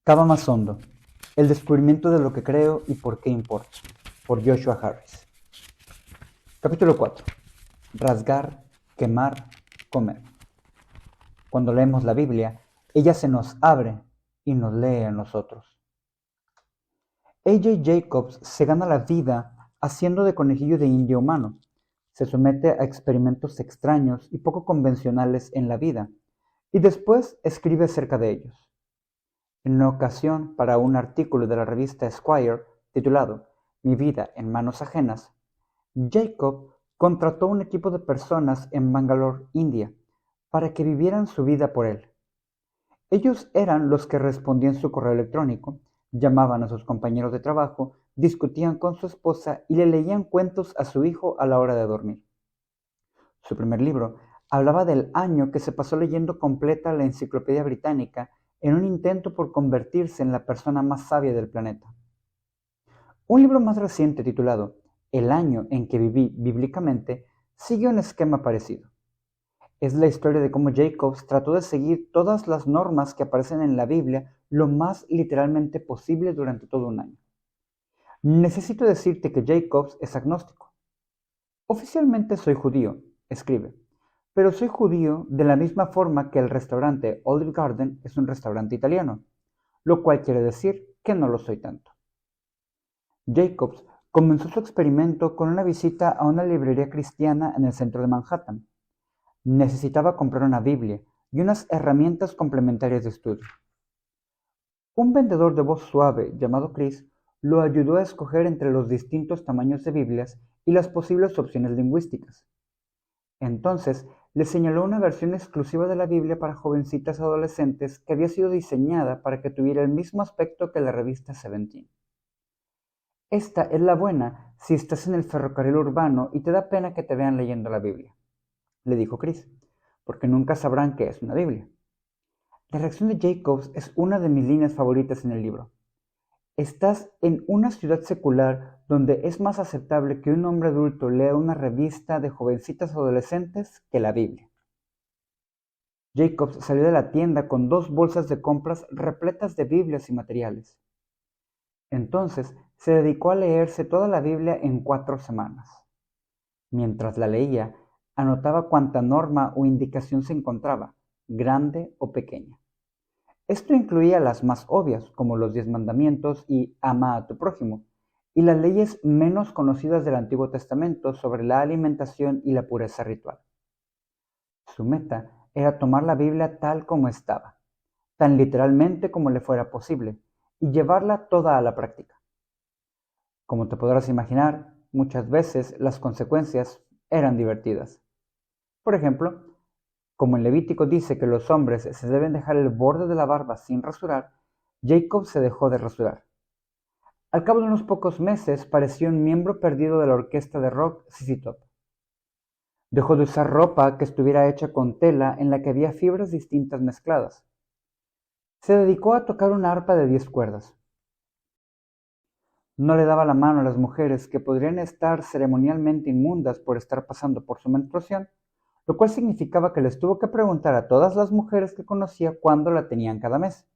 Cava más hondo. El descubrimiento de lo que creo y por qué importa. Por Joshua Harris. Capítulo 4. Rasgar, quemar, comer. Cuando leemos la Biblia, ella se nos abre y nos lee a nosotros. A.J. Jacobs se gana la vida haciendo de conejillo de India humano. Se somete a experimentos extraños y poco convencionales en la vida, y después escribe acerca de ellos. En una ocasión, para un artículo de la revista Esquire titulado Mi vida en manos ajenas, Jacob contrató un equipo de personas en Bangalore, India, para que vivieran su vida por él. Ellos eran los que respondían su correo electrónico, llamaban a sus compañeros de trabajo, discutían con su esposa y le leían cuentos a su hijo a la hora de dormir. Su primer libro hablaba del año que se pasó leyendo completa la Enciclopedia Británica en un intento por convertirse en la persona más sabia del planeta. Un libro más reciente titulado El año en que viví bíblicamente sigue un esquema parecido. Es la historia de cómo Jacobs trató de seguir todas las normas que aparecen en la Biblia lo más literalmente posible durante todo un año. Necesito decirte que Jacobs es agnóstico. Oficialmente soy judío, escribe, pero soy judío de la misma forma que el restaurante Olive Garden es un restaurante italiano, lo cual quiere decir que no lo soy tanto. Jacobs comenzó su experimento con una visita a una librería cristiana en el centro de Manhattan. Necesitaba comprar una Biblia y unas herramientas complementarias de estudio. Un vendedor de voz suave llamado Chris lo ayudó a escoger entre los distintos tamaños de Biblias y las posibles opciones lingüísticas. Entonces le señaló una versión exclusiva de la Biblia para jovencitas adolescentes que había sido diseñada para que tuviera el mismo aspecto que la revista Seventeen. Esta es la buena si estás en el ferrocarril urbano y te da pena que te vean leyendo la Biblia, le dijo Chris, porque nunca sabrán qué es una Biblia. La reacción de Jacobs es una de mis líneas favoritas en el libro. Estás en una ciudad secular donde es más aceptable que un hombre adulto lea una revista de jovencitas adolescentes que la Biblia. Jacobs salió de la tienda con 2 bolsas de compras repletas de Biblias y materiales. Entonces se dedicó a leerse toda la Biblia en 4 semanas. Mientras la leía, anotaba cuánta norma o indicación se encontraba, grande o pequeña. Esto incluía las más obvias, como los 10 mandamientos y ama a tu prójimo, y las leyes menos conocidas del Antiguo Testamento sobre la alimentación y la pureza ritual. Su meta era tomar la Biblia tal como estaba, tan literalmente como le fuera posible, y llevarla toda a la práctica. Como te podrás imaginar, muchas veces las consecuencias eran divertidas. Por ejemplo, como en Levítico dice que los hombres se deben dejar el borde de la barba sin rasurar, Jacob se dejó de rasurar. Al cabo de unos pocos meses pareció un miembro perdido de la orquesta de rock ZZ Top. Dejó de usar ropa que estuviera hecha con tela en la que había fibras distintas mezcladas. Se dedicó a tocar una arpa de 10 cuerdas. No le daba la mano a las mujeres que podrían estar ceremonialmente inmundas por estar pasando por su menstruación, lo cual significaba que les tuvo que preguntar a todas las mujeres que conocía cuándo la tenían cada mes.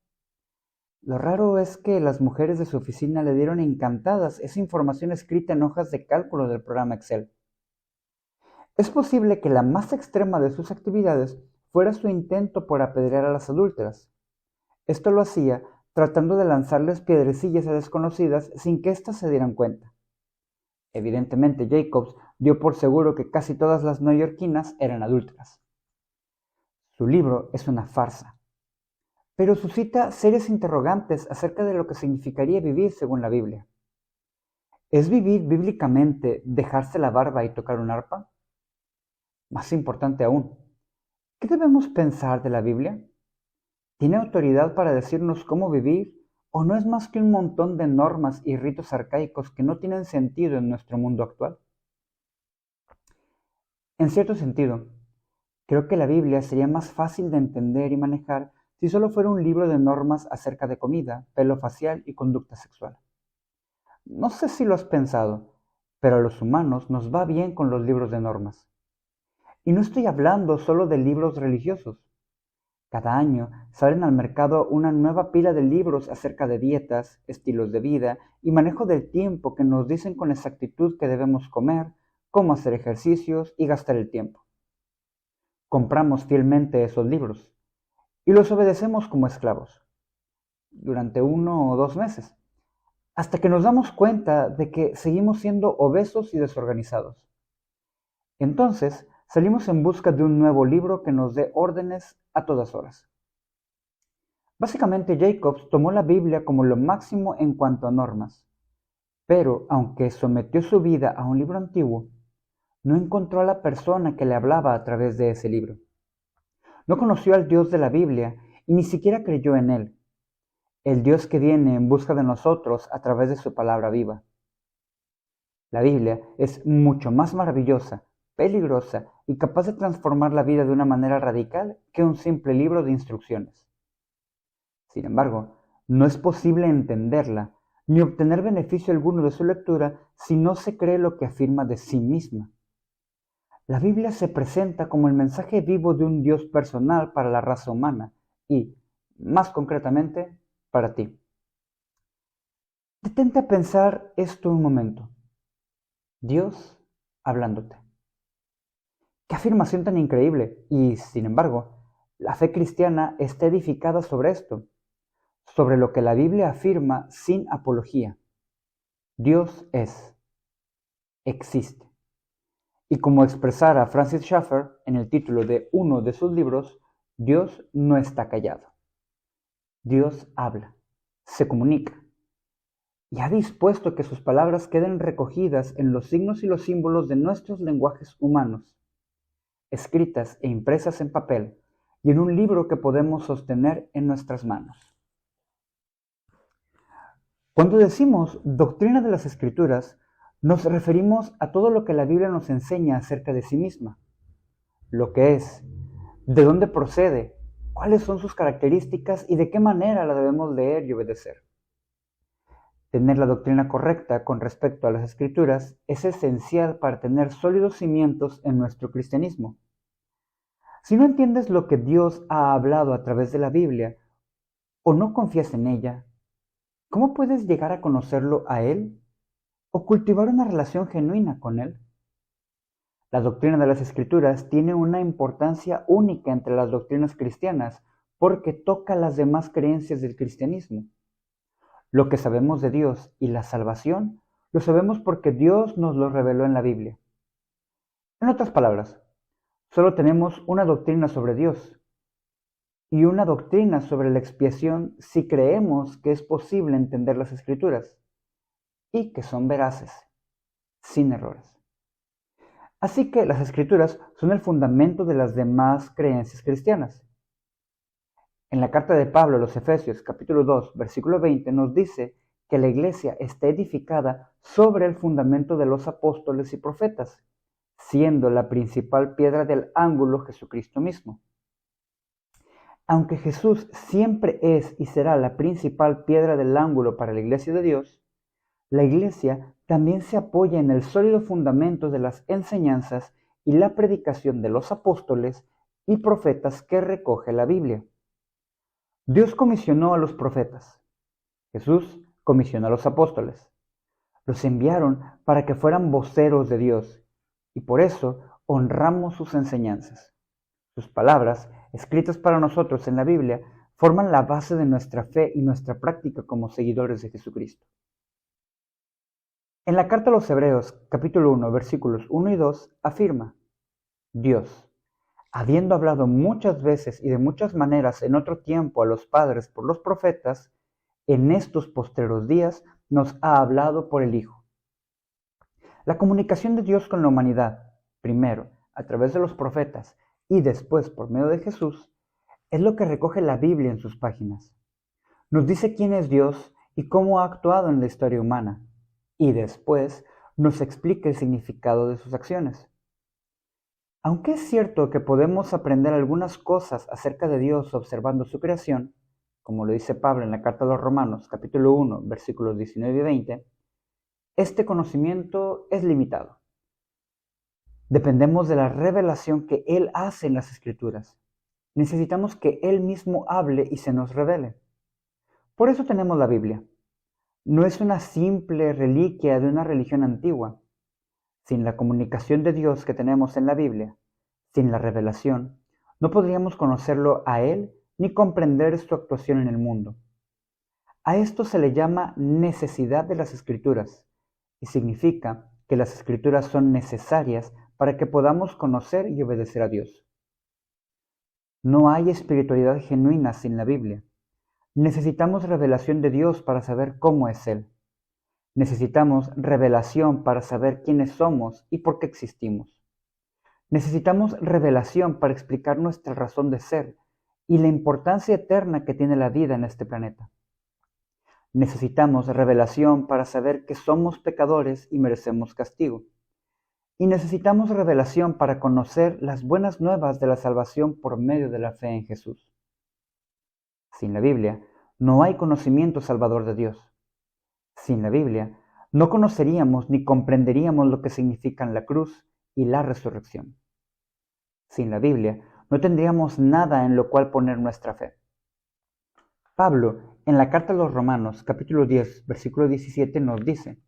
Lo raro es que las mujeres de su oficina le dieron encantadas esa información escrita en hojas de cálculo del programa Excel. Es posible que la más extrema de sus actividades fuera su intento por apedrear a las adúlteras. Esto lo hacía tratando de lanzarles piedrecillas a desconocidas sin que éstas se dieran cuenta. Evidentemente, Jacobs dio por seguro que casi todas las neoyorquinas eran adúlteras. Su libro es una farsa, pero suscita serias interrogantes acerca de lo que significaría vivir según la Biblia. ¿Es vivir bíblicamente dejarse la barba y tocar un arpa? Más importante aún, ¿qué debemos pensar de la Biblia? ¿Tiene autoridad para decirnos cómo vivir o no es más que un montón de normas y ritos arcaicos que no tienen sentido en nuestro mundo actual? En cierto sentido, creo que la Biblia sería más fácil de entender y manejar si solo fuera un libro de normas acerca de comida, pelo facial y conducta sexual. No sé si lo has pensado, pero a los humanos nos va bien con los libros de normas. Y no estoy hablando solo de libros religiosos. Cada año salen al mercado una nueva pila de libros acerca de dietas, estilos de vida y manejo del tiempo que nos dicen con exactitud qué debemos comer, cómo hacer ejercicios y gastar el tiempo. Compramos fielmente esos libros y los obedecemos como esclavos durante 1 o 2 meses, hasta que nos damos cuenta de que seguimos siendo obesos y desorganizados. Entonces, salimos en busca de un nuevo libro que nos dé órdenes a todas horas. Básicamente, Jacobs tomó la Biblia como lo máximo en cuanto a normas, pero aunque sometió su vida a un libro antiguo, no encontró a la persona que le hablaba a través de ese libro. No conoció al Dios de la Biblia y ni siquiera creyó en él, el Dios que viene en busca de nosotros a través de su palabra viva. La Biblia es mucho más maravillosa, peligrosa y capaz de transformar la vida de una manera radical que un simple libro de instrucciones. Sin embargo, no es posible entenderla ni obtener beneficio alguno de su lectura si no se cree lo que afirma de sí misma. La Biblia se presenta como el mensaje vivo de un Dios personal para la raza humana y, más concretamente, para ti. Detente a pensar esto un momento. Dios hablándote. ¡Qué afirmación tan increíble! Y, sin embargo, la fe cristiana está edificada sobre esto, sobre lo que la Biblia afirma sin apología. Dios existe. Y como expresara Francis Schaeffer en el título de uno de sus libros, Dios no está callado. Dios habla, se comunica, y ha dispuesto que sus palabras queden recogidas en los signos y los símbolos de nuestros lenguajes humanos, escritas e impresas en papel y en un libro que podemos sostener en nuestras manos. Cuando decimos doctrina de las Escrituras, nos referimos a todo lo que la Biblia nos enseña acerca de sí misma, lo que es, de dónde procede, cuáles son sus características y de qué manera la debemos leer y obedecer. Tener la doctrina correcta con respecto a las Escrituras es esencial para tener sólidos cimientos en nuestro cristianismo. Si no entiendes lo que Dios ha hablado a través de la Biblia o no confías en ella, ¿cómo puedes llegar a conocerlo a Él o cultivar una relación genuina con Él? La doctrina de las Escrituras tiene una importancia única entre las doctrinas cristianas porque toca las demás creencias del cristianismo. Lo que sabemos de Dios y la salvación, lo sabemos porque Dios nos lo reveló en la Biblia. En otras palabras, solo tenemos una doctrina sobre Dios y una doctrina sobre la expiación si creemos que es posible entender las Escrituras y que son veraces, sin errores. Así que las Escrituras son el fundamento de las demás creencias cristianas. En la carta de Pablo a los Efesios, capítulo 2, versículo 20, nos dice que la iglesia está edificada sobre el fundamento de los apóstoles y profetas, siendo la principal piedra del ángulo Jesucristo mismo. Aunque Jesús siempre es y será la principal piedra del ángulo para la iglesia de Dios, la iglesia también se apoya en el sólido fundamento de las enseñanzas y la predicación de los apóstoles y profetas que recoge la Biblia. Dios comisionó a los profetas. Jesús comisionó a los apóstoles. Los enviaron para que fueran voceros de Dios y por eso honramos sus enseñanzas. Sus palabras, escritas para nosotros en la Biblia, forman la base de nuestra fe y nuestra práctica como seguidores de Jesucristo. En la carta a los Hebreos, capítulo 1, versículos 1 y 2, afirma: Dios, habiendo hablado muchas veces y de muchas maneras en otro tiempo a los padres por los profetas, en estos postreros días nos ha hablado por el Hijo. La comunicación de Dios con la humanidad, primero a través de los profetas y después por medio de Jesús, es lo que recoge la Biblia en sus páginas. Nos dice quién es Dios y cómo ha actuado en la historia humana, y después nos explica el significado de sus acciones. Aunque es cierto que podemos aprender algunas cosas acerca de Dios observando su creación, como lo dice Pablo en la carta a los Romanos, capítulo 1, versículos 19 y 20, este conocimiento es limitado. Dependemos de la revelación que Él hace en las Escrituras. necesitamos que Él mismo hable y se nos revele. Por eso tenemos la Biblia. No es una simple reliquia de una religión antigua. Sin la comunicación de Dios que tenemos en la Biblia, sin la revelación, no podríamos conocerlo a Él ni comprender su actuación en el mundo. A esto se le llama necesidad de las Escrituras, y significa que las Escrituras son necesarias para que podamos conocer y obedecer a Dios. No hay espiritualidad genuina sin la Biblia. Necesitamos revelación de Dios para saber cómo es Él. Necesitamos revelación para saber quiénes somos y por qué existimos. Necesitamos revelación para explicar nuestra razón de ser y la importancia eterna que tiene la vida en este planeta. Necesitamos revelación para saber que somos pecadores y merecemos castigo. Y necesitamos revelación para conocer las buenas nuevas de la salvación por medio de la fe en Jesús. Sin la Biblia, no hay conocimiento salvador de Dios. Sin la Biblia, no conoceríamos ni comprenderíamos lo que significan la cruz y la resurrección. Sin la Biblia, no tendríamos nada en lo cual poner nuestra fe. Pablo, en la carta a los Romanos, capítulo 10, versículo 17, nos dice: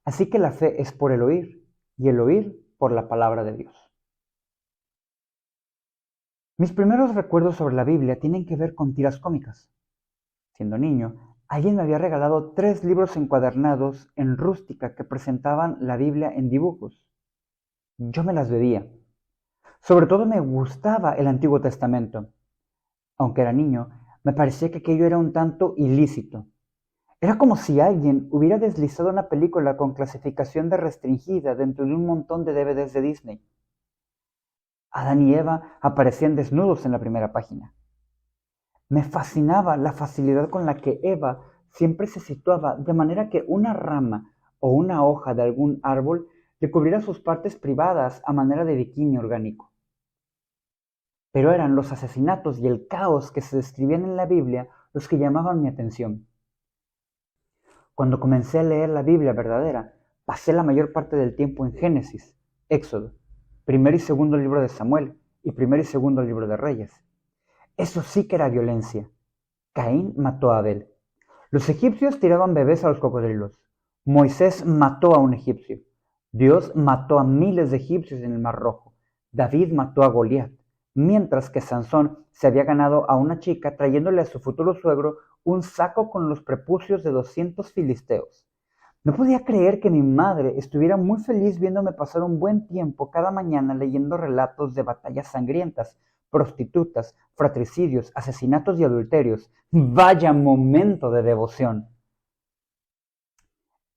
así que la fe es por el oír, y el oír por la palabra de Dios. Mis primeros recuerdos sobre la Biblia tienen que ver con tiras cómicas. Siendo niño, alguien me había regalado 3 libros encuadernados en rústica que presentaban la Biblia en dibujos. Yo me las bebía. Sobre todo me gustaba el Antiguo Testamento. Aunque era niño, me parecía que aquello era un tanto ilícito. Era como si alguien hubiera deslizado una película con clasificación de restringida dentro de un montón de DVDs de Disney. Adán y Eva aparecían desnudos en la primera página. Me fascinaba la facilidad con la que Eva siempre se situaba de manera que una rama o una hoja de algún árbol le cubriera sus partes privadas a manera de bikini orgánico. Pero eran los asesinatos y el caos que se describían en la Biblia los que llamaban mi atención. Cuando comencé a leer la Biblia verdadera, pasé la mayor parte del tiempo en Génesis, Éxodo, primer y segundo libro de Samuel y primer y segundo libro de Reyes. Eso sí que era violencia. Caín mató a Abel. Los egipcios tiraban bebés a los cocodrilos. Moisés mató a un egipcio. Dios mató a miles de egipcios en el Mar Rojo. David mató a Goliat, mientras que Sansón se había ganado a una chica trayéndole a su futuro suegro un saco con los prepucios de 200 filisteos. No podía creer que mi madre estuviera muy feliz viéndome pasar un buen tiempo cada mañana leyendo relatos de batallas sangrientas, prostitutas, fratricidios, asesinatos y adulterios. ¡Vaya momento de devoción!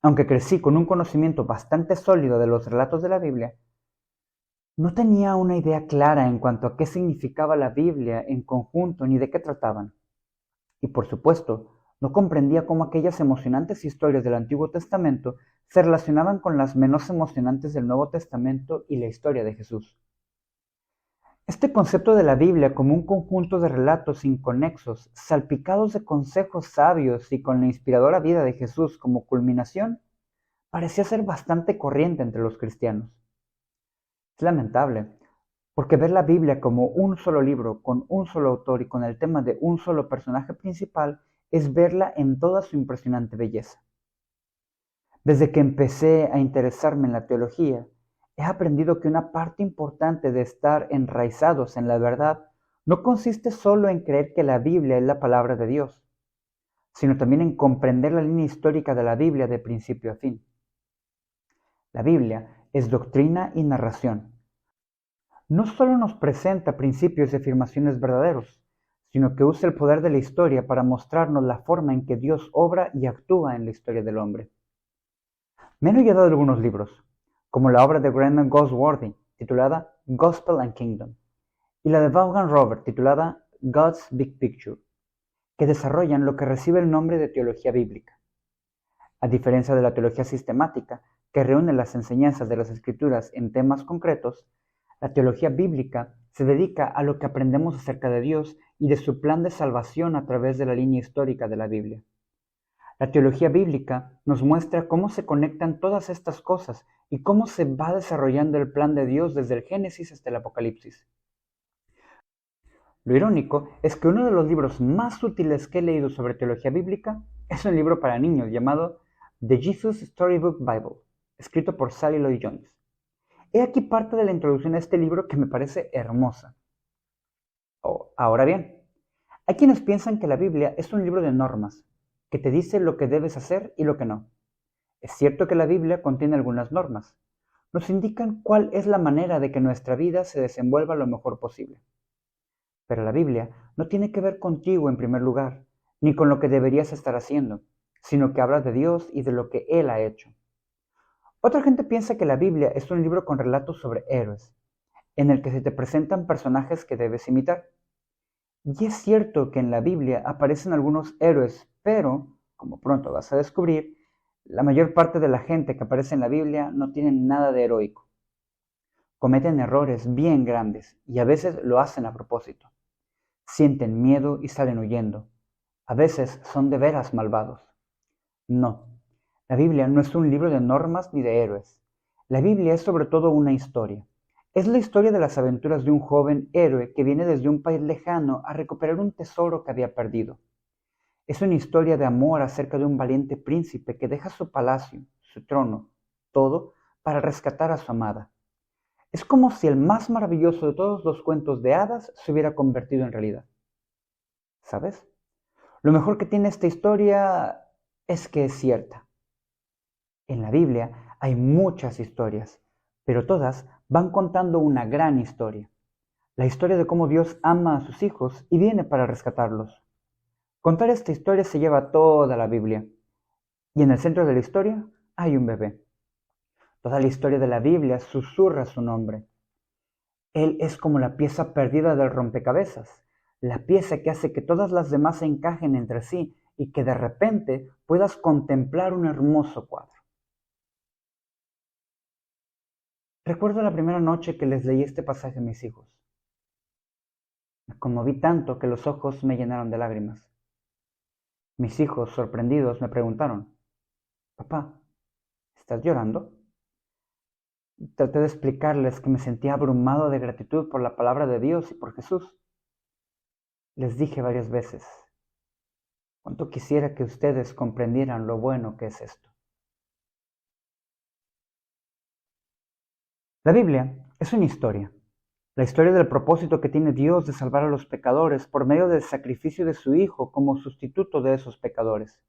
Aunque crecí con un conocimiento bastante sólido de los relatos de la Biblia, no tenía una idea clara en cuanto a qué significaba la Biblia en conjunto ni de qué trataban. Y por supuesto, no comprendía cómo aquellas emocionantes historias del Antiguo Testamento se relacionaban con las menos emocionantes del Nuevo Testamento y la historia de Jesús. Este concepto de la Biblia como un conjunto de relatos inconexos, salpicados de consejos sabios y con la inspiradora vida de Jesús como culminación, parecía ser bastante corriente entre los cristianos. Es lamentable, porque ver la Biblia como un solo libro, con un solo autor y con el tema de un solo personaje principal, es verla en toda su impresionante belleza. Desde que empecé a interesarme en la teología, he aprendido que una parte importante de estar enraizados en la verdad no consiste solo en creer que la Biblia es la palabra de Dios, sino también en comprender la línea histórica de la Biblia de principio a fin. La Biblia es doctrina y narración. No solo nos presenta principios y afirmaciones verdaderos, sino que usa el poder de la historia para mostrarnos la forma en que Dios obra y actúa en la historia del hombre. Me han ayudado algunos libros, como la obra de Grandin Goldsworthy, titulada Gospel and Kingdom, y la de Vaughan Robert, titulada God's Big Picture, que desarrollan lo que recibe el nombre de teología bíblica. A diferencia de la teología sistemática, que reúne las enseñanzas de las Escrituras en temas concretos, la teología bíblica se dedica a lo que aprendemos acerca de Dios y de su plan de salvación a través de la línea histórica de la Biblia. La teología bíblica nos muestra cómo se conectan todas estas cosas y cómo se va desarrollando el plan de Dios desde el Génesis hasta el Apocalipsis. Lo irónico es que uno de los libros más útiles que he leído sobre teología bíblica es un libro para niños llamado The Jesus Storybook Bible, escrito por Sally Lloyd Jones. He aquí parte de la introducción a este libro que me parece hermosa. Ahora bien, hay quienes piensan que la Biblia es un libro de normas, que te dice lo que debes hacer y lo que no. Es cierto que la Biblia contiene algunas normas. Nos indican cuál es la manera de que nuestra vida se desenvuelva lo mejor posible. Pero la Biblia no tiene que ver contigo en primer lugar, ni con lo que deberías estar haciendo, sino que habla de Dios y de lo que Él ha hecho. Otra gente piensa que la Biblia es un libro con relatos sobre héroes, en el que se te presentan personajes que debes imitar. Y es cierto que en la Biblia aparecen algunos héroes, pero, como pronto vas a descubrir, la mayor parte de la gente que aparece en la Biblia no tiene nada de heroico. Cometen errores bien grandes y a veces lo hacen a propósito. Sienten miedo y salen huyendo. A veces son de veras malvados. No, la Biblia no es un libro de normas ni de héroes. La Biblia es sobre todo una historia. Es la historia de las aventuras de un joven héroe que viene desde un país lejano a recuperar un tesoro que había perdido. Es una historia de amor acerca de un valiente príncipe que deja su palacio, su trono, todo para rescatar a su amada. Es como si el más maravilloso de todos los cuentos de hadas se hubiera convertido en realidad. ¿Sabes? Lo mejor que tiene esta historia es que es cierta. En la Biblia hay muchas historias, pero todas van contando una gran historia. La historia de cómo Dios ama a sus hijos y viene para rescatarlos. Contar esta historia se lleva toda la Biblia. Y en el centro de la historia hay un bebé. Toda la historia de la Biblia susurra su nombre. Él es como la pieza perdida del rompecabezas, la pieza que hace que todas las demás se encajen entre sí y que de repente puedas contemplar un hermoso cuadro. Recuerdo la primera noche que les leí este pasaje a mis hijos. Me conmoví tanto que los ojos me llenaron de lágrimas. Mis hijos, sorprendidos, me preguntaron: «Papá, ¿estás llorando?». Traté de explicarles que me sentía abrumado de gratitud por la palabra de Dios y por Jesús. Les dije varias veces: «Cuánto quisiera que ustedes comprendieran lo bueno que es esto». La Biblia es una historia. La historia del propósito que tiene Dios de salvar a los pecadores por medio del sacrificio de su Hijo como sustituto de esos pecadores.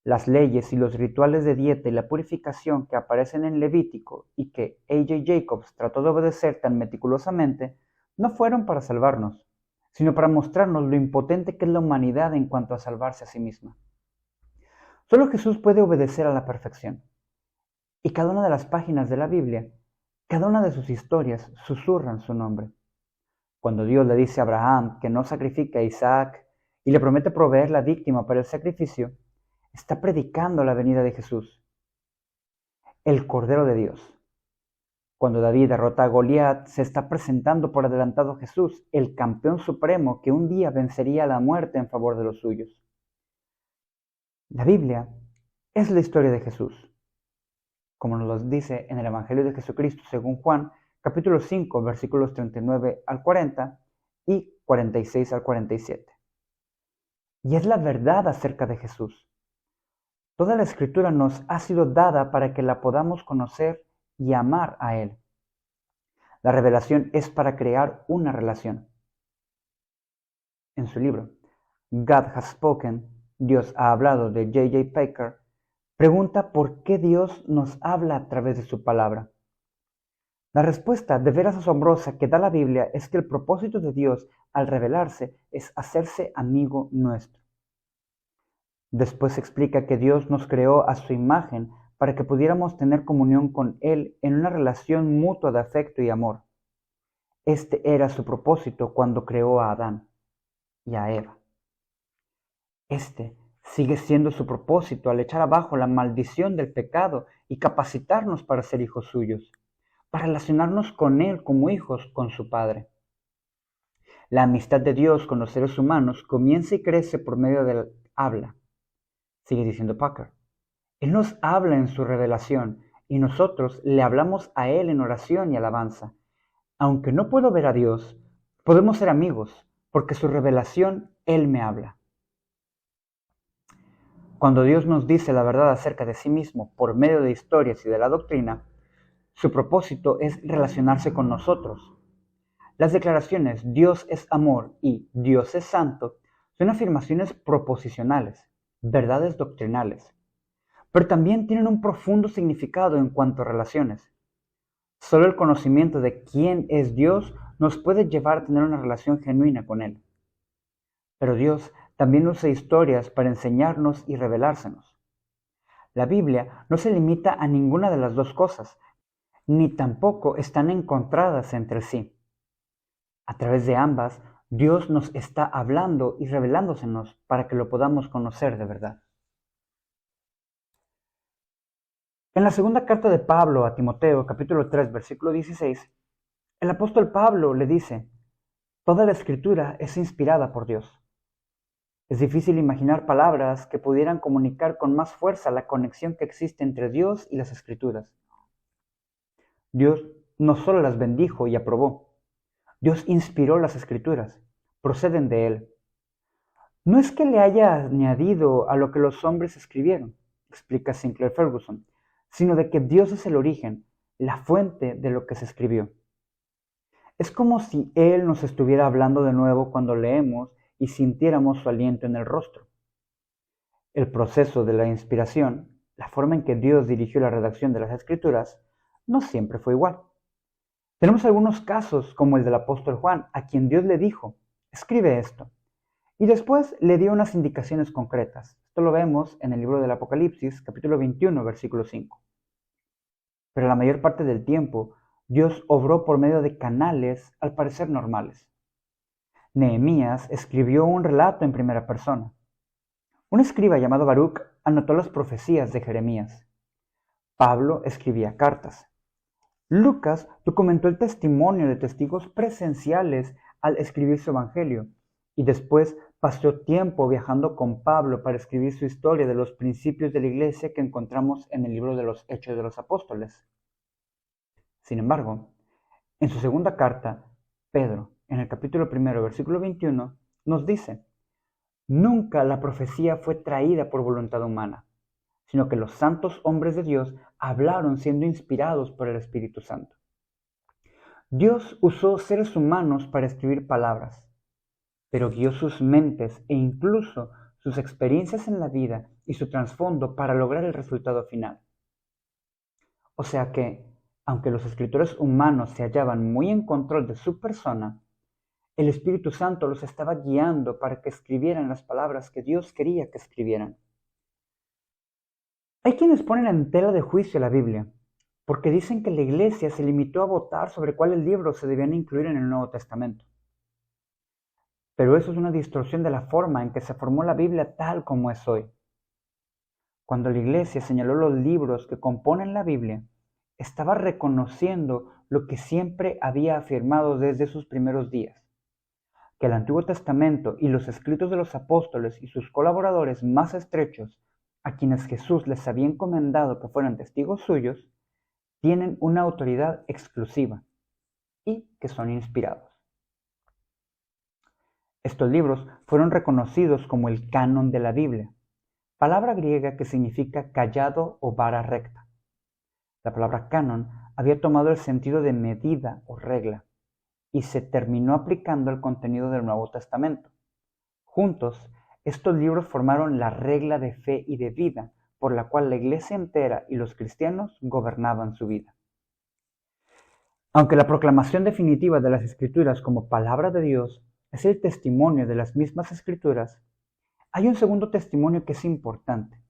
Las leyes y los rituales de dieta y la purificación que aparecen en Levítico y que A.J. Jacobs trató de obedecer tan meticulosamente no fueron para salvarnos, sino para mostrarnos lo impotente que es la humanidad en cuanto a salvarse a sí misma. Solo Jesús puede obedecer a la perfección. Y cada una de las páginas de la Biblia, cada una de sus historias susurran su nombre. Cuando Dios le dice a Abraham que no sacrifique a Isaac y le promete proveer la víctima para el sacrificio, está predicando la venida de Jesús, el Cordero de Dios. Cuando David derrota a Goliat, se está presentando por adelantado a Jesús, el campeón supremo que un día vencería a la muerte en favor de los suyos. La Biblia es la historia de Jesús, como nos lo dice en el Evangelio de Jesucristo según Juan, capítulo 5, versículos 39 al 40 y 46 al 47. Y es la verdad acerca de Jesús. Toda la Escritura nos ha sido dada para que la podamos conocer y amar a Él. La revelación es para crear una relación. En su libro, God Has Spoken, Dios ha hablado, de J.J. Packer, pregunta por qué Dios nos habla a través de su palabra. La respuesta de veras asombrosa que da la Biblia es que el propósito de Dios al revelarse es hacerse amigo nuestro. Después explica que Dios nos creó a su imagen para que pudiéramos tener comunión con Él en una relación mutua de afecto y amor. Este era su propósito cuando creó a Adán y a Eva. Este sigue siendo su propósito al echar abajo la maldición del pecado y capacitarnos para ser hijos suyos, para relacionarnos con Él como hijos con su Padre. La amistad de Dios con los seres humanos comienza y crece por medio del habla. Sigue diciendo Packer. Él nos habla en su revelación y nosotros le hablamos a Él en oración y alabanza. Aunque no puedo ver a Dios, podemos ser amigos porque su revelación Él me habla. Cuando Dios nos dice la verdad acerca de sí mismo por medio de historias y de la doctrina, su propósito es relacionarse con nosotros. Las declaraciones Dios es amor y Dios es santo son afirmaciones proposicionales, verdades doctrinales, pero también tienen un profundo significado en cuanto a relaciones. Solo el conocimiento de quién es Dios nos puede llevar a tener una relación genuina con Él. Pero Dios también usa historias para enseñarnos y revelársenos. La Biblia no se limita a ninguna de las dos cosas, ni tampoco están encontradas entre sí. A través de ambas, Dios nos está hablando y revelándosenos para que lo podamos conocer de verdad. En la segunda carta de Pablo a Timoteo, capítulo 3, versículo 16, el apóstol Pablo le dice: toda la escritura es inspirada por Dios. Es difícil imaginar palabras que pudieran comunicar con más fuerza la conexión que existe entre Dios y las escrituras. Dios no solo las bendijo y aprobó, Dios inspiró las escrituras, proceden de Él. No es que le haya añadido a lo que los hombres escribieron, explica Sinclair Ferguson, sino de que Dios es el origen, la fuente de lo que se escribió. Es como si Él nos estuviera hablando de nuevo cuando leemos y sintiéramos su aliento en el rostro. El proceso de la inspiración, la forma en que Dios dirigió la redacción de las Escrituras, no siempre fue igual. Tenemos algunos casos como el del apóstol Juan, a quien Dios le dijo: escribe esto. Y después le dio unas indicaciones concretas. Esto lo vemos en el libro del Apocalipsis, capítulo 21, versículo 5. Pero la mayor parte del tiempo, Dios obró por medio de canales al parecer normales. Nehemías escribió un relato en primera persona. Un escriba llamado Baruch anotó las profecías de Jeremías. Pablo escribía cartas. Lucas documentó el testimonio de testigos presenciales al escribir su evangelio, y después pasó tiempo viajando con Pablo para escribir su historia de los principios de la iglesia que encontramos en el libro de los Hechos de los Apóstoles. Sin embargo, en su segunda carta, Pedro, en el capítulo 1, versículo 21, nos dice: nunca la profecía fue traída por voluntad humana, sino que los santos hombres de Dios hablaron siendo inspirados por el Espíritu Santo. Dios usó seres humanos para escribir palabras, pero guió sus mentes e incluso sus experiencias en la vida y su trasfondo para lograr el resultado final. O sea que, aunque los escritores humanos se hallaban muy en control de su persona, el Espíritu Santo los estaba guiando para que escribieran las palabras que Dios quería que escribieran. Hay quienes ponen en tela de juicio la Biblia, porque dicen que la Iglesia se limitó a votar sobre cuáles libros se debían incluir en el Nuevo Testamento. Pero eso es una distorsión de la forma en que se formó la Biblia tal como es hoy. Cuando la Iglesia señaló los libros que componen la Biblia, estaba reconociendo lo que siempre había afirmado desde sus primeros días: que el Antiguo Testamento y los escritos de los apóstoles y sus colaboradores más estrechos, a quienes Jesús les había encomendado que fueran testigos suyos, tienen una autoridad exclusiva y que son inspirados. Estos libros fueron reconocidos como el canon de la Biblia, palabra griega que significa cayado o vara recta. La palabra canon había tomado el sentido de medida o regla y se terminó aplicando al contenido del Nuevo Testamento. Juntos, estos libros formaron la regla de fe y de vida por la cual la Iglesia entera y los cristianos gobernaban su vida. Aunque la proclamación definitiva de las Escrituras como palabra de Dios es el testimonio de las mismas Escrituras, hay un segundo testimonio que es importante: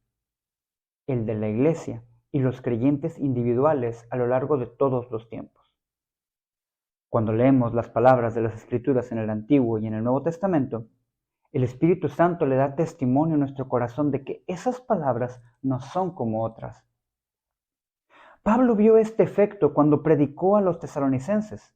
el de la Iglesia y los creyentes individuales a lo largo de todos los tiempos. Cuando leemos las palabras de las Escrituras en el Antiguo y en el Nuevo Testamento, el Espíritu Santo le da testimonio a nuestro corazón de que esas palabras no son como otras. Pablo vio este efecto cuando predicó a los tesalonicenses.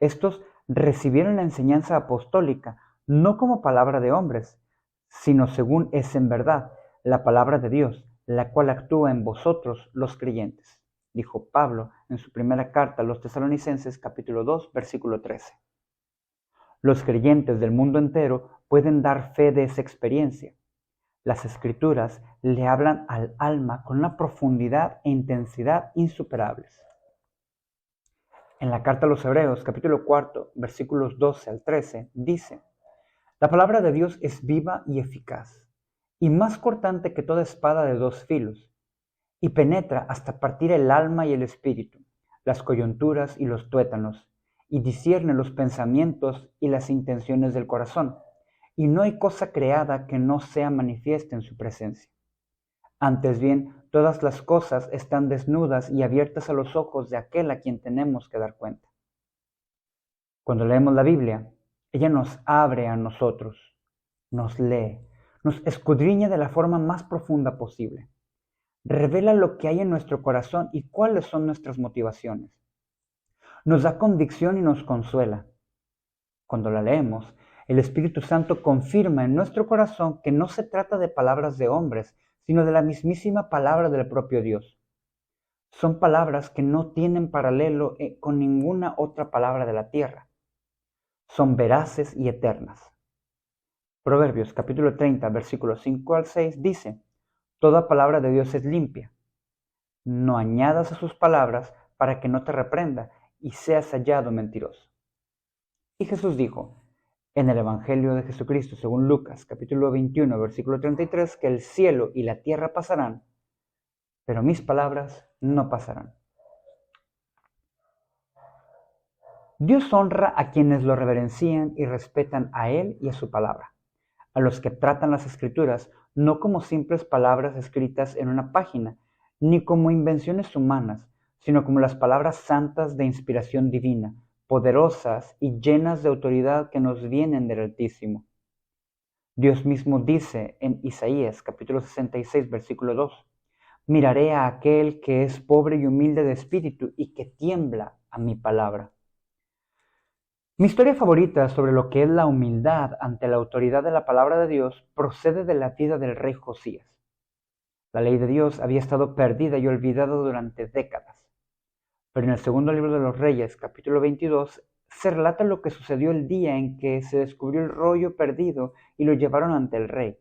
Estos recibieron la enseñanza apostólica no como palabra de hombres, sino según es en verdad la palabra de Dios, la cual actúa en vosotros los creyentes, dijo Pablo en su primera carta a los tesalonicenses, capítulo 2, versículo 13. Los creyentes del mundo entero pueden dar fe de esa experiencia. Las Escrituras le hablan al alma con una profundidad e intensidad insuperables. En la carta a los Hebreos, capítulo 4, versículos 12 al 13, dice: la palabra de Dios es viva y eficaz, y más cortante que toda espada de dos filos, y penetra hasta partir el alma y el espíritu, las coyunturas y los tuétanos, y discierne los pensamientos y las intenciones del corazón, y no hay cosa creada que no sea manifiesta en su presencia. Antes bien, todas las cosas están desnudas y abiertas a los ojos de aquel a quien tenemos que dar cuenta. Cuando leemos la Biblia, ella nos abre a nosotros, nos lee, nos escudriña de la forma más profunda posible. Revela lo que hay en nuestro corazón y cuáles son nuestras motivaciones. Nos da convicción y nos consuela. Cuando la leemos, el Espíritu Santo confirma en nuestro corazón que no se trata de palabras de hombres, sino de la mismísima palabra del propio Dios. Son palabras que no tienen paralelo con ninguna otra palabra de la tierra. Son veraces y eternas. Proverbios capítulo 30, versículos 5 al 6 dice: toda palabra de Dios es limpia. No añadas a sus palabras para que no te reprenda y seas hallado mentiroso. Y Jesús dijo en el Evangelio de Jesucristo, según Lucas capítulo 21, versículo 33, que el cielo y la tierra pasarán, pero mis palabras no pasarán. Dios honra a quienes lo reverencian y respetan a Él y a su palabra, a los que tratan las Escrituras no como simples palabras escritas en una página, ni como invenciones humanas, sino como las palabras santas de inspiración divina, poderosas y llenas de autoridad que nos vienen del Altísimo. Dios mismo dice en Isaías capítulo 66, versículo 2, miraré a aquel que es pobre y humilde de espíritu y que tiembla a mi palabra. Mi historia favorita sobre lo que es la humildad ante la autoridad de la palabra de Dios procede de la vida del rey Josías. La ley de Dios había estado perdida y olvidada durante décadas. Pero en el segundo libro de los Reyes, capítulo 22, se relata lo que sucedió el día en que se descubrió el rollo perdido y lo llevaron ante el rey.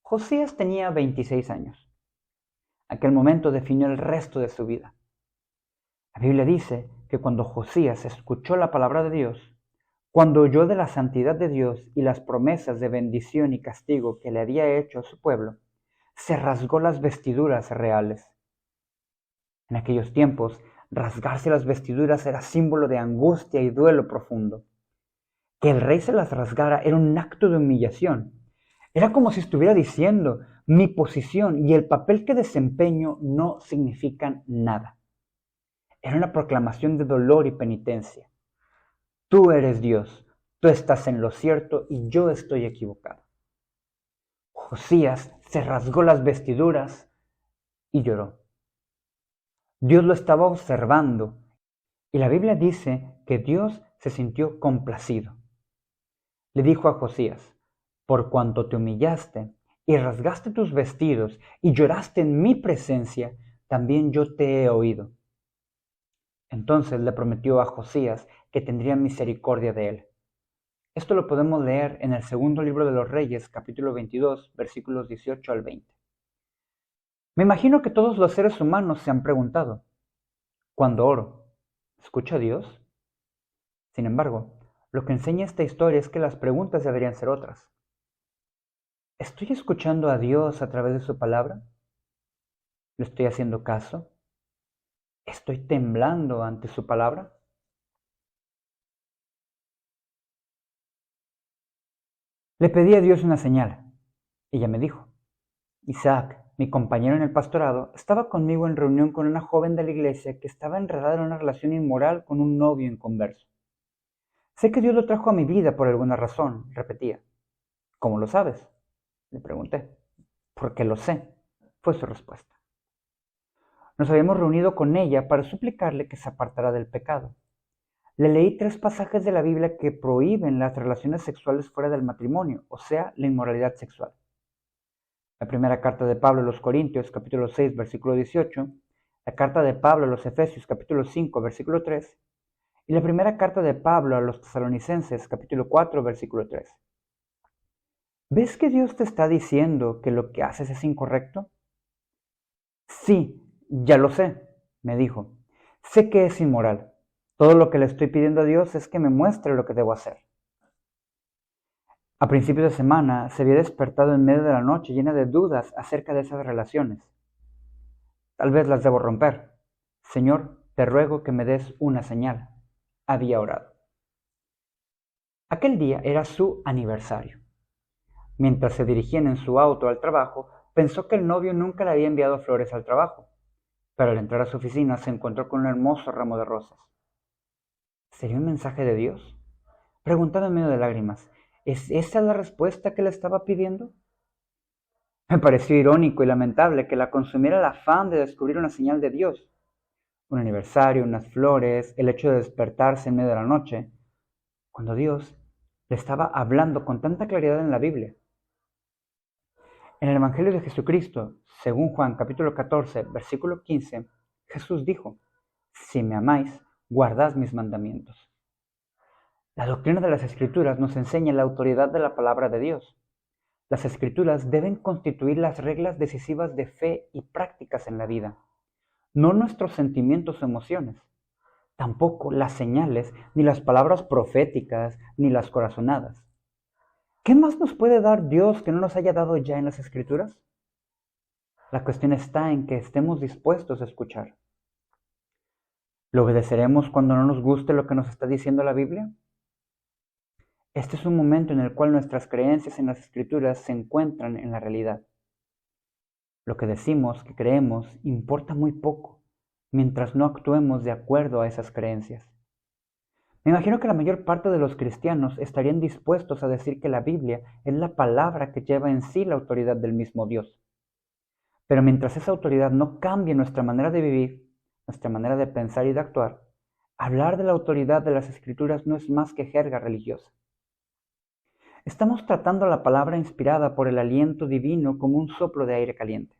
Josías tenía 26 años. Aquel momento definió el resto de su vida. La Biblia dice que cuando Josías escuchó la palabra de Dios, cuando oyó de la santidad de Dios y las promesas de bendición y castigo que le había hecho a su pueblo, se rasgó las vestiduras reales. En aquellos tiempos, rasgarse las vestiduras era símbolo de angustia y duelo profundo. Que el rey se las rasgara era un acto de humillación. Era como si estuviera diciendo: mi posición y el papel que desempeño no significan nada. Era una proclamación de dolor y penitencia. Tú eres Dios, tú estás en lo cierto y yo estoy equivocado. Josías se rasgó las vestiduras y lloró. Dios lo estaba observando y la Biblia dice que Dios se sintió complacido. Le dijo a Josías: por cuanto te humillaste y rasgaste tus vestidos y lloraste en mi presencia, también yo te he oído. Entonces le prometió a Josías que tendría misericordia de él. Esto lo podemos leer en el segundo libro de los Reyes, capítulo 22, versículos 18 al 20. Me imagino que todos los seres humanos se han preguntado: cuando oro, ¿escucho a Dios? Sin embargo, lo que enseña esta historia es que las preguntas deberían ser otras. ¿Estoy escuchando a Dios a través de su palabra? ¿Le estoy haciendo caso? ¿Estoy temblando ante su palabra? Le pedí a Dios una señal. Ella me dijo: Isaac, mi compañero en el pastorado, estaba conmigo en reunión con una joven de la iglesia que estaba enredada en una relación inmoral con un novio inconverso. Sé que Dios lo trajo a mi vida por alguna razón, repetía. ¿Cómo lo sabes?, le pregunté. Porque lo sé, fue su respuesta. Nos habíamos reunido con ella para suplicarle que se apartara del pecado. Le leí 3 pasajes de la Biblia que prohíben las relaciones sexuales fuera del matrimonio, o sea, la inmoralidad sexual. La primera carta de Pablo a los Corintios, capítulo 6, versículo 18, la carta de Pablo a los Efesios, capítulo 5, versículo 3, y la primera carta de Pablo a los Tesalonicenses, capítulo 4, versículo 3. ¿Ves que Dios te está diciendo que lo que haces es incorrecto? Sí, ya lo sé, me dijo. Sé que es inmoral. Todo lo que le estoy pidiendo a Dios es que me muestre lo que debo hacer. A principios de semana se había despertado en medio de la noche llena de dudas acerca de esas relaciones. Tal vez las debo romper. Señor, te ruego que me des una señal. Había orado. Aquel día era su aniversario. Mientras se dirigían en su auto al trabajo, pensó que el novio nunca le había enviado flores al trabajo, pero al entrar a su oficina se encontró con un hermoso ramo de rosas. ¿Sería un mensaje de Dios? Preguntaba en medio de lágrimas. ¿Es esa la respuesta que le estaba pidiendo? Me pareció irónico y lamentable que la consumiera el afán de descubrir una señal de Dios. Un aniversario, unas flores, el hecho de despertarse en medio de la noche, cuando Dios le estaba hablando con tanta claridad en la Biblia. En el Evangelio de Jesucristo, según Juan capítulo 14, versículo 15, Jesús dijo, si me amáis, guardad mis mandamientos. La doctrina de las Escrituras nos enseña la autoridad de la palabra de Dios. Las Escrituras deben constituir las reglas decisivas de fe y prácticas en la vida, no nuestros sentimientos o emociones, tampoco las señales, ni las palabras proféticas, ni las corazonadas. ¿Qué más nos puede dar Dios que no nos haya dado ya en las Escrituras? La cuestión está en que estemos dispuestos a escuchar. ¿Lo obedeceremos cuando no nos guste lo que nos está diciendo la Biblia? Este es un momento en el cual nuestras creencias en las Escrituras se encuentran en la realidad. Lo que decimos que creemos importa muy poco, mientras no actuemos de acuerdo a esas creencias. Me imagino que la mayor parte de los cristianos estarían dispuestos a decir que la Biblia es la palabra que lleva en sí la autoridad del mismo Dios. Pero mientras esa autoridad no cambie nuestra manera de vivir, nuestra manera de pensar y de actuar, hablar de la autoridad de las Escrituras no es más que jerga religiosa. Estamos tratando la palabra inspirada por el aliento divino como un soplo de aire caliente.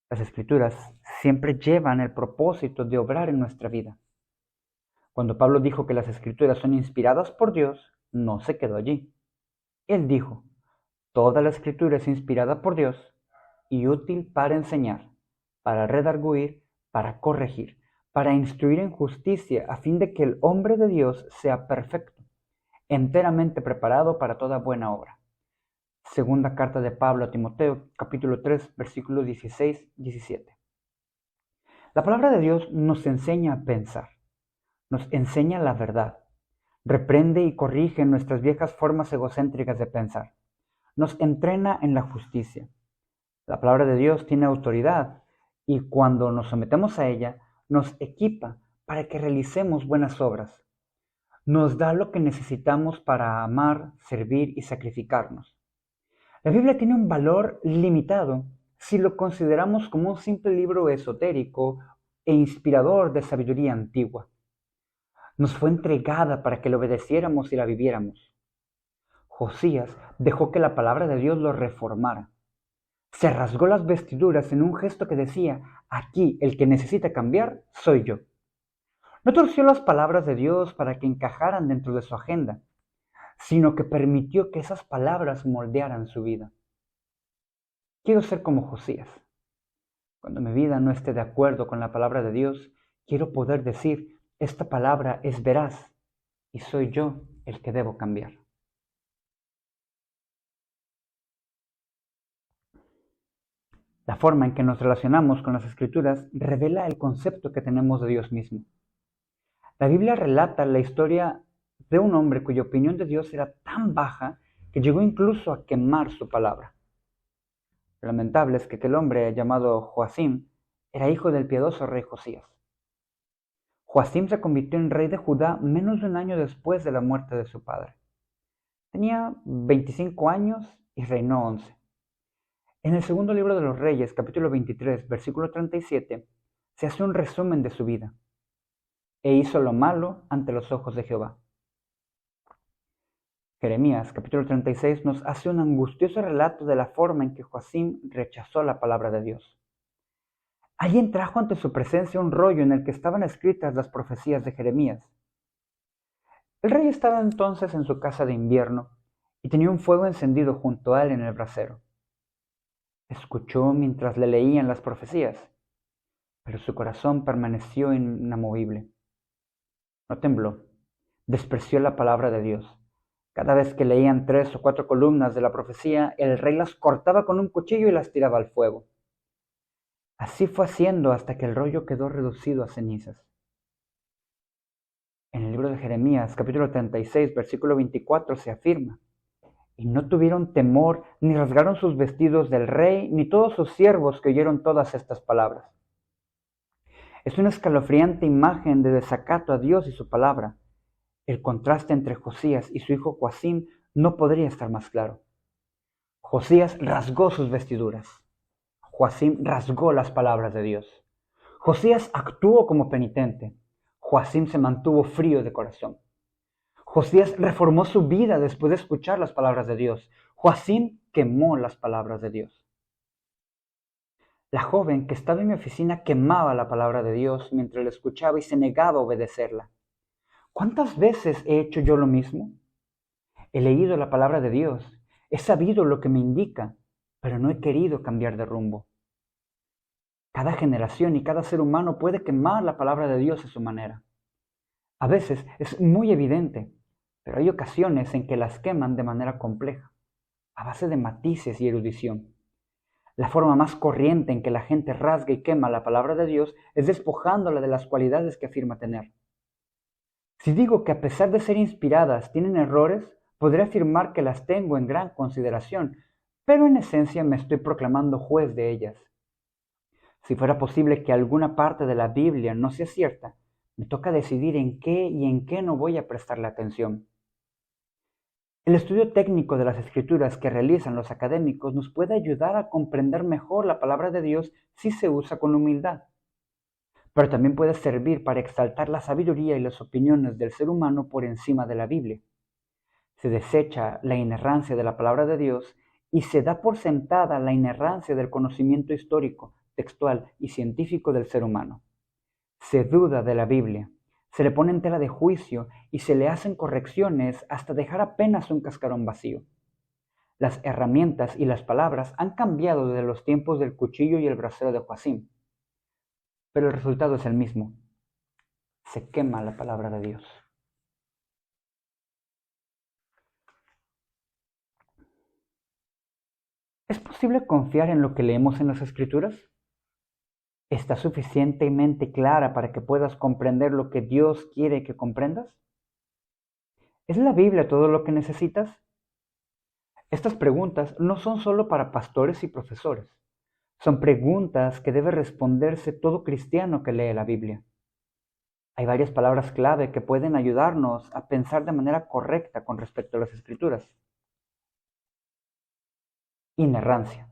Las Escrituras siempre llevan el propósito de obrar en nuestra vida. Cuando Pablo dijo que las Escrituras son inspiradas por Dios, no se quedó allí. Él dijo, toda la Escritura es inspirada por Dios y útil para enseñar, para redarguir, para corregir, para instruir en justicia, a fin de que el hombre de Dios sea perfecto, enteramente preparado para toda buena obra. Segunda carta de Pablo a Timoteo, capítulo 3, versículos 16-17. La palabra de Dios nos enseña a pensar, nos enseña la verdad, reprende y corrige nuestras viejas formas egocéntricas de pensar, nos entrena en la justicia. La palabra de Dios tiene autoridad y cuando nos sometemos a ella, nos equipa para que realicemos buenas obras. Nos da lo que necesitamos para amar, servir y sacrificarnos. La Biblia tiene un valor limitado si lo consideramos como un simple libro esotérico e inspirador de sabiduría antigua. Nos fue entregada para que la obedeciéramos y la viviéramos. Josías dejó que la palabra de Dios lo reformara. Se rasgó las vestiduras en un gesto que decía, aquí el que necesita cambiar soy yo. No torció las palabras de Dios para que encajaran dentro de su agenda, sino que permitió que esas palabras moldearan su vida. Quiero ser como Josías. Cuando mi vida no esté de acuerdo con la palabra de Dios, quiero poder decir, esta palabra es veraz y soy yo el que debo cambiar. La forma en que nos relacionamos con las Escrituras revela el concepto que tenemos de Dios mismo. La Biblia relata la historia de un hombre cuya opinión de Dios era tan baja que llegó incluso a quemar su palabra. Lo lamentable es que aquel hombre llamado Joacim era hijo del piadoso rey Josías. Joacim se convirtió en rey de Judá menos de un año después de la muerte de su padre. Tenía 25 años y reinó 11. En el segundo libro de los Reyes, capítulo 23, versículo 37, se hace un resumen de su vida. E hizo lo malo ante los ojos de Jehová. Jeremías, capítulo 36, nos hace un angustioso relato de la forma en que Joacim rechazó la palabra de Dios. Alguien trajo ante su presencia un rollo en el que estaban escritas las profecías de Jeremías. El rey estaba entonces en su casa de invierno y tenía un fuego encendido junto a él en el brasero. Escuchó mientras le leían las profecías, pero su corazón permaneció inamovible. No tembló, despreció la palabra de Dios. Cada vez que leían 3 o 4 columnas de la profecía, el rey las cortaba con un cuchillo y las tiraba al fuego. Así fue haciendo hasta que el rollo quedó reducido a cenizas. En el libro de Jeremías, capítulo 36, versículo 24, se afirma: y no tuvieron temor, ni rasgaron sus vestidos del rey, ni todos sus siervos que oyeron todas estas palabras. Es una escalofriante imagen de desacato a Dios y su palabra. El contraste entre Josías y su hijo Joacim no podría estar más claro. Josías rasgó sus vestiduras. Joacim rasgó las palabras de Dios. Josías actuó como penitente. Joacim se mantuvo frío de corazón. Josías reformó su vida después de escuchar las palabras de Dios. Joacim quemó las palabras de Dios. La joven que estaba en mi oficina quemaba la palabra de Dios mientras la escuchaba y se negaba a obedecerla. ¿Cuántas veces he hecho yo lo mismo? He leído la palabra de Dios, he sabido lo que me indica, pero no he querido cambiar de rumbo. Cada generación y cada ser humano puede quemar la palabra de Dios a su manera. A veces es muy evidente, pero hay ocasiones en que las queman de manera compleja, a base de matices y erudición. La forma más corriente en que la gente rasga y quema la palabra de Dios es despojándola de las cualidades que afirma tener. Si digo que a pesar de ser inspiradas tienen errores, podré afirmar que las tengo en gran consideración, pero en esencia me estoy proclamando juez de ellas. Si fuera posible que alguna parte de la Biblia no sea cierta, me toca decidir en qué y en qué no voy a prestarle atención. El estudio técnico de las escrituras que realizan los académicos nos puede ayudar a comprender mejor la palabra de Dios si se usa con humildad. Pero también puede servir para exaltar la sabiduría y las opiniones del ser humano por encima de la Biblia. Se desecha la inerrancia de la palabra de Dios y se da por sentada la inerrancia del conocimiento histórico, textual y científico del ser humano. Se duda de la Biblia, se le pone en tela de juicio y se le hacen correcciones hasta dejar apenas un cascarón vacío. Las herramientas y las palabras han cambiado desde los tiempos del cuchillo y el brasero de Joacim, pero el resultado es el mismo. Se quema la palabra de Dios. ¿Es posible confiar en lo que leemos en las Escrituras? ¿Está suficientemente clara para que puedas comprender lo que Dios quiere que comprendas? ¿Es la Biblia todo lo que necesitas? Estas preguntas no son solo para pastores y profesores. Son preguntas que debe responderse todo cristiano que lee la Biblia. Hay varias palabras clave que pueden ayudarnos a pensar de manera correcta con respecto a las Escrituras. Inerrancia.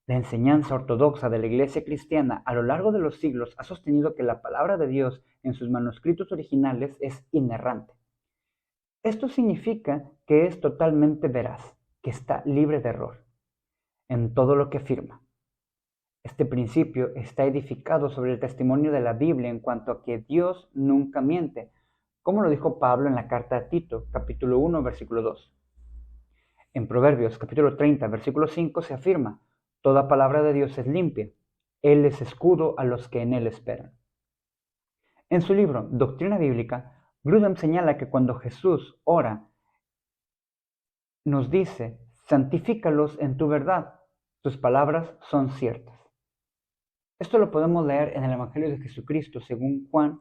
La enseñanza ortodoxa de la Iglesia cristiana a lo largo de los siglos ha sostenido que la palabra de Dios en sus manuscritos originales es inerrante. Esto significa que es totalmente veraz, que está libre de error en todo lo que afirma. Este principio está edificado sobre el testimonio de la Biblia en cuanto a que Dios nunca miente, como lo dijo Pablo en la carta a Tito, capítulo 1, versículo 2. En Proverbios, capítulo 30, versículo 5 se afirma: toda palabra de Dios es limpia, Él es escudo a los que en Él esperan. En su libro Doctrina Bíblica, Grudem señala que cuando Jesús ora, nos dice: santifícalos en tu verdad, tus palabras son ciertas. Esto lo podemos leer en el Evangelio de Jesucristo según Juan,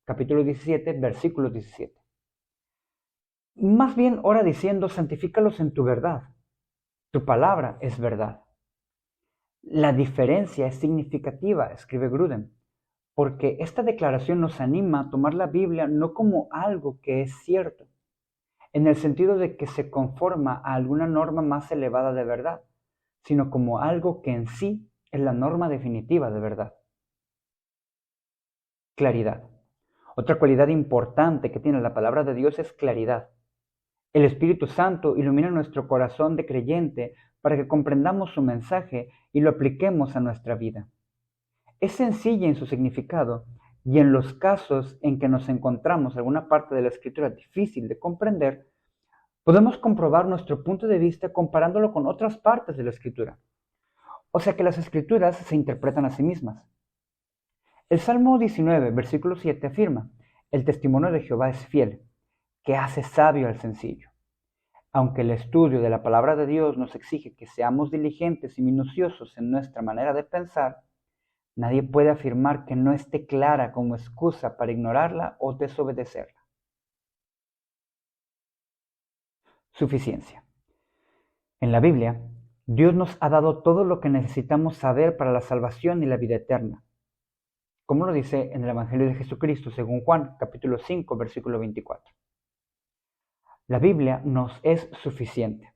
capítulo 17, versículo 17. Más bien ora diciendo: santifícalos en tu verdad, tu palabra es verdad. La diferencia es significativa, escribe Grudem, porque esta declaración nos anima a tomar la Biblia no como algo que es cierto, en el sentido de que se conforma a alguna norma más elevada de verdad, sino como algo que en sí es la norma definitiva de verdad. Claridad. Otra cualidad importante que tiene la palabra de Dios es claridad. El Espíritu Santo ilumina nuestro corazón de creyente para que comprendamos su mensaje y lo apliquemos a nuestra vida. Es sencilla en su significado y en los casos en que nos encontramos alguna parte de la escritura difícil de comprender, podemos comprobar nuestro punto de vista comparándolo con otras partes de la escritura. O sea que las escrituras se interpretan a sí mismas. El Salmo 19, versículo 7 afirma: el testimonio de Jehová es fiel, que hace sabio al sencillo. Aunque el estudio de la palabra de Dios nos exige que seamos diligentes y minuciosos en nuestra manera de pensar, nadie puede afirmar que no esté clara como excusa para ignorarla o desobedecerla. Suficiencia. En la Biblia, Dios nos ha dado todo lo que necesitamos saber para la salvación y la vida eterna, como lo dice en el Evangelio de Jesucristo según Juan, capítulo 5, versículo 24. La Biblia nos es suficiente.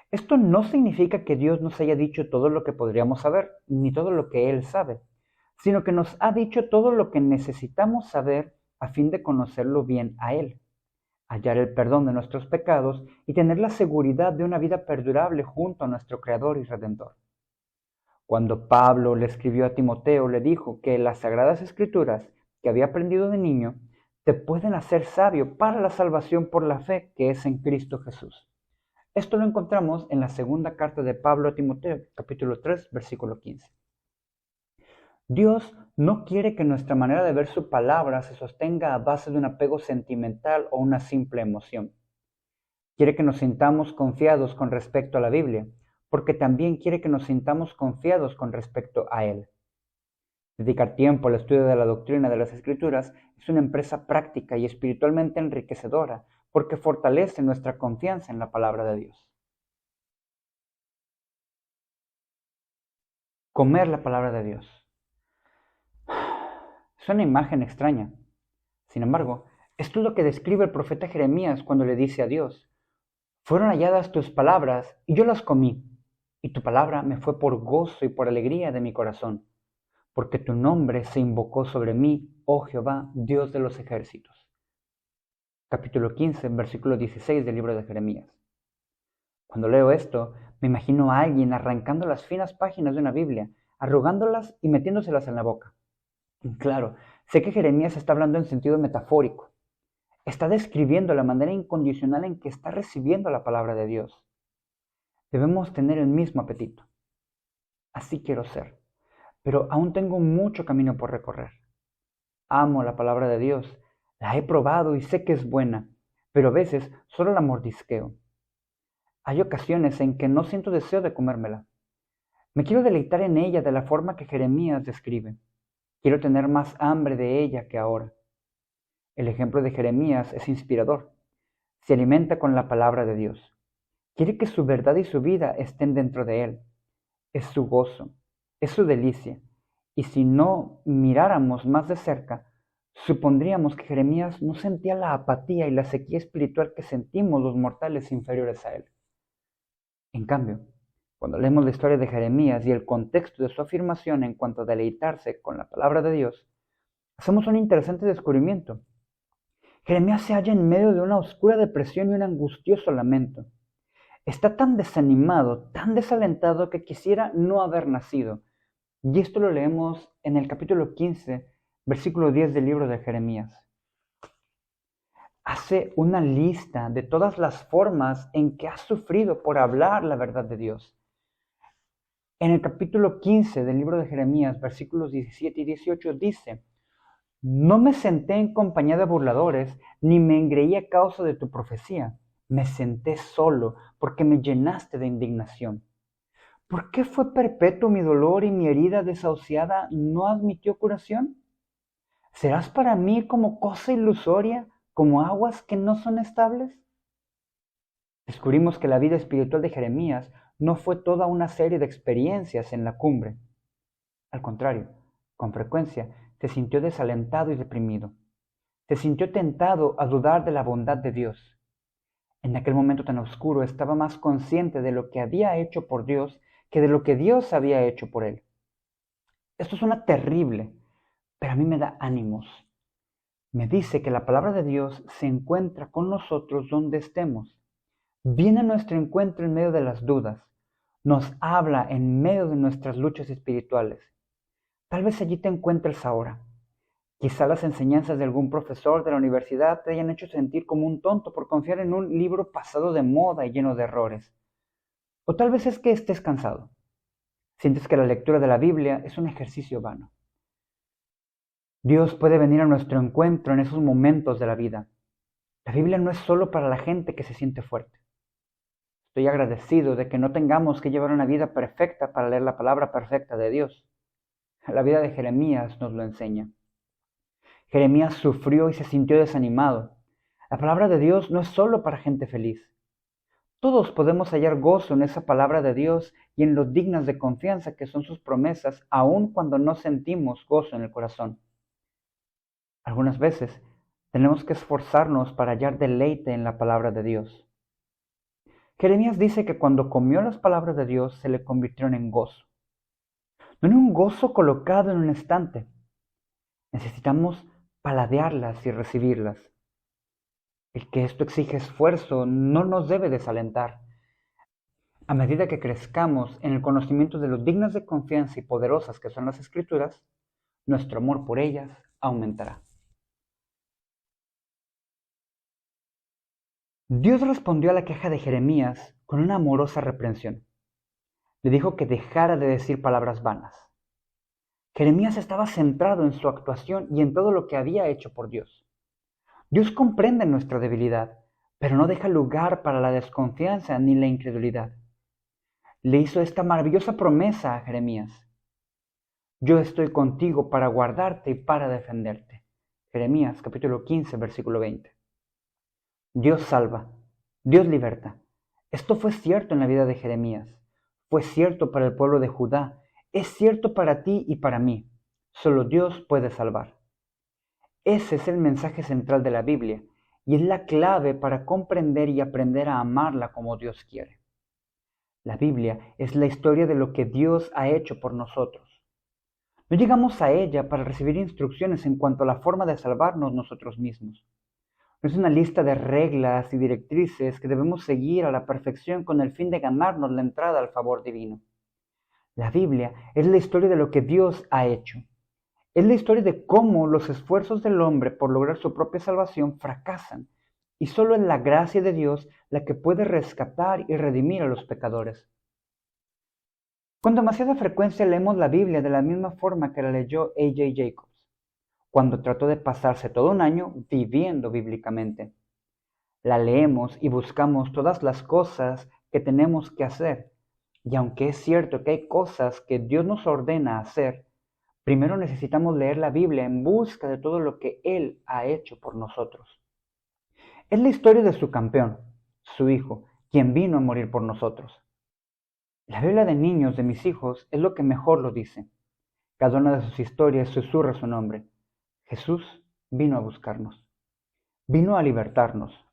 Esto no significa que Dios nos haya dicho todo lo que podríamos saber, ni todo lo que Él sabe, sino que nos ha dicho todo lo que necesitamos saber a fin de conocerlo bien a Él, hallar el perdón de nuestros pecados y tener la seguridad de una vida perdurable junto a nuestro Creador y Redentor. Cuando Pablo le escribió a Timoteo, le dijo que las Sagradas Escrituras que había aprendido de niño te pueden hacer sabio para la salvación por la fe que es en Cristo Jesús. Esto lo encontramos en la segunda carta de Pablo a Timoteo, capítulo 3, versículo 15. Dios no quiere que nuestra manera de ver su palabra se sostenga a base de un apego sentimental o una simple emoción. Quiere que nos sintamos confiados con respecto a la Biblia, porque también quiere que nos sintamos confiados con respecto a Él. Dedicar tiempo al estudio de la doctrina de las Escrituras es una empresa práctica y espiritualmente enriquecedora, porque fortalece nuestra confianza en la palabra de Dios. Comer la palabra de Dios. Es una imagen extraña. Sin embargo, esto es lo que describe el profeta Jeremías cuando le dice a Dios: fueron halladas tus palabras y yo las comí, y tu palabra me fue por gozo y por alegría de mi corazón, porque tu nombre se invocó sobre mí, oh Jehová, Dios de los ejércitos. Capítulo 15, versículo 16 del libro de Jeremías. Cuando leo esto, me imagino a alguien arrancando las finas páginas de una Biblia, arrugándolas y metiéndoselas en la boca. Claro, sé que Jeremías está hablando en sentido metafórico. Está describiendo la manera incondicional en que está recibiendo la palabra de Dios. Debemos tener el mismo apetito. Así quiero ser, pero aún tengo mucho camino por recorrer. Amo la palabra de Dios, la he probado y sé que es buena, pero a veces solo la mordisqueo. Hay ocasiones en que no siento deseo de comérmela. Me quiero deleitar en ella de la forma que Jeremías describe. Quiero tener más hambre de ella que ahora. El ejemplo de Jeremías es inspirador. Se alimenta con la palabra de Dios. Quiere que su verdad y su vida estén dentro de él. Es su gozo, es su delicia. Y si no miráramos más de cerca, supondríamos que Jeremías no sentía la apatía y la sequía espiritual que sentimos los mortales inferiores a él. En cambio, cuando leemos la historia de Jeremías y el contexto de su afirmación en cuanto a deleitarse con la palabra de Dios, hacemos un interesante descubrimiento. Jeremías se halla en medio de una oscura depresión y un angustioso lamento. Está tan desanimado, tan desalentado que quisiera no haber nacido. Y esto lo leemos en el capítulo 15, versículo 10 del libro de Jeremías. Hace una lista de todas las formas en que ha sufrido por hablar la verdad de Dios. En el capítulo 15 del libro de Jeremías, versículos 17 y 18, dice: no me senté en compañía de burladores, ni me engreí a causa de tu profecía. Me senté solo, porque me llenaste de indignación. ¿Por qué fue perpetuo mi dolor y mi herida desahuciada no admitió curación? ¿Serás para mí como cosa ilusoria, como aguas que no son estables? Descubrimos que la vida espiritual de Jeremías no fue toda una serie de experiencias en la cumbre. Al contrario, con frecuencia se sintió desalentado y deprimido. Se sintió tentado a dudar de la bondad de Dios. En aquel momento tan oscuro estaba más consciente de lo que había hecho por Dios que de lo que Dios había hecho por él. Esto suena terrible, pero a mí me da ánimos. Me dice que la palabra de Dios se encuentra con nosotros donde estemos. Viene a nuestro encuentro en medio de las dudas. Nos habla en medio de nuestras luchas espirituales. Tal vez allí te encuentres ahora. Quizá las enseñanzas de algún profesor de la universidad te hayan hecho sentir como un tonto por confiar en un libro pasado de moda y lleno de errores. O tal vez es que estés cansado. Sientes que la lectura de la Biblia es un ejercicio vano. Dios puede venir a nuestro encuentro en esos momentos de la vida. La Biblia no es solo para la gente que se siente fuerte. Estoy agradecido de que no tengamos que llevar una vida perfecta para leer la palabra perfecta de Dios. La vida de Jeremías nos lo enseña. Jeremías sufrió y se sintió desanimado. La palabra de Dios no es solo para gente feliz. Todos podemos hallar gozo en esa palabra de Dios y en lo dignas de confianza que son sus promesas, aun cuando no sentimos gozo en el corazón. Algunas veces tenemos que esforzarnos para hallar deleite en la palabra de Dios. Jeremías dice que cuando comió las palabras de Dios se le convirtieron en gozo. No en un gozo colocado en un estante. Necesitamos paladearlas y recibirlas. El que esto exige esfuerzo no nos debe desalentar. A medida que crezcamos en el conocimiento de lo dignas de confianza y poderosas que son las Escrituras, nuestro amor por ellas aumentará. Dios respondió a la queja de Jeremías con una amorosa reprensión. Le dijo que dejara de decir palabras vanas. Jeremías estaba centrado en su actuación y en todo lo que había hecho por Dios. Dios comprende nuestra debilidad, pero no deja lugar para la desconfianza ni la incredulidad. Le hizo esta maravillosa promesa a Jeremías. Yo estoy contigo para guardarte y para defenderte. Jeremías capítulo 15, versículo 20. Dios salva, Dios liberta. Esto fue cierto en la vida de Jeremías, fue cierto para el pueblo de Judá, es cierto para ti y para mí. Solo Dios puede salvar. Ese es el mensaje central de la Biblia y es la clave para comprender y aprender a amarla como Dios quiere. La Biblia es la historia de lo que Dios ha hecho por nosotros. No llegamos a ella para recibir instrucciones en cuanto a la forma de salvarnos nosotros mismos. No es una lista de reglas y directrices que debemos seguir a la perfección con el fin de ganarnos la entrada al favor divino. La Biblia es la historia de lo que Dios ha hecho. Es la historia de cómo los esfuerzos del hombre por lograr su propia salvación fracasan, y solo es la gracia de Dios la que puede rescatar y redimir a los pecadores. Con demasiada frecuencia leemos la Biblia de la misma forma que la leyó A.J. Jacobs, cuando trató de pasarse todo un año viviendo bíblicamente. La leemos y buscamos todas las cosas que tenemos que hacer, y aunque es cierto que hay cosas que Dios nos ordena hacer, primero necesitamos leer la Biblia en busca de todo lo que Él ha hecho por nosotros. Es la historia de su campeón, su Hijo, quien vino a morir por nosotros. La Biblia de niños de mis hijos es lo que mejor lo dice. Cada una de sus historias susurra su nombre. Jesús vino a buscarnos. Vino a libertarnos.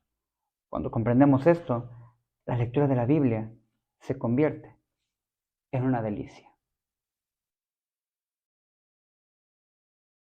Cuando comprendemos esto, la lectura de la Biblia se convierte en una delicia.